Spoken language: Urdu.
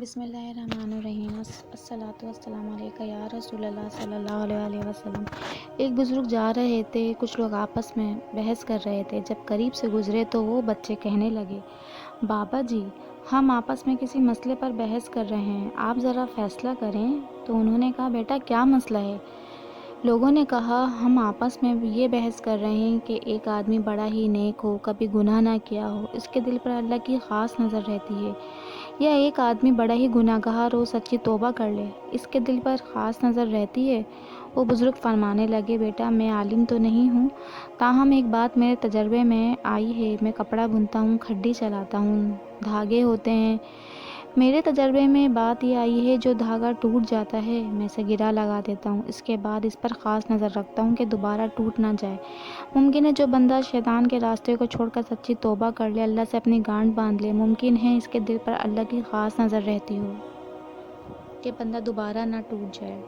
بسم اللہ الرحمن الرحیم۔ الصلاۃ والسلام علیکہ یا رسول اللہ صلی اللہ علیہ وسلم۔ ایک بزرگ جا رہے تھے، کچھ لوگ آپس میں بحث کر رہے تھے۔ جب قریب سے گزرے تو وہ بچے کہنے لگے، بابا جی ہم آپس میں کسی مسئلے پر بحث کر رہے ہیں، آپ ذرا فیصلہ کریں۔ تو انہوں نے کہا، بیٹا کیا مسئلہ ہے؟ لوگوں نے کہا، ہم آپس میں یہ بحث کر رہے ہیں کہ ایک آدمی بڑا ہی نیک ہو، کبھی گناہ نہ کیا ہو، اس کے دل پر اللہ کی خاص نظر رہتی ہے، یا ایک آدمی بڑا ہی گناہ گار ہو، سچی توبہ کر لے، اس کے دل پر خاص نظر رہتی ہے۔ وہ بزرگ فرمانے لگے، بیٹا میں عالم تو نہیں ہوں، تاہم ایک بات میرے تجربے میں آئی ہے، میں کپڑا بنتا ہوں، کھڈی چلاتا ہوں، دھاگے ہوتے ہیں، میرے تجربے میں بات یہ آئی ہے جو دھاگا ٹوٹ جاتا ہے میں اسے گرہ لگا دیتا ہوں، اس کے بعد اس پر خاص نظر رکھتا ہوں کہ دوبارہ ٹوٹ نہ جائے۔ ممکن ہے جو بندہ شیطان کے راستے کو چھوڑ کر سچی توبہ کر لے، اللہ سے اپنی گانٹھ باندھ لے، ممکن ہے اس کے دل پر اللہ کی خاص نظر رہتی ہو کہ بندہ دوبارہ نہ ٹوٹ جائے۔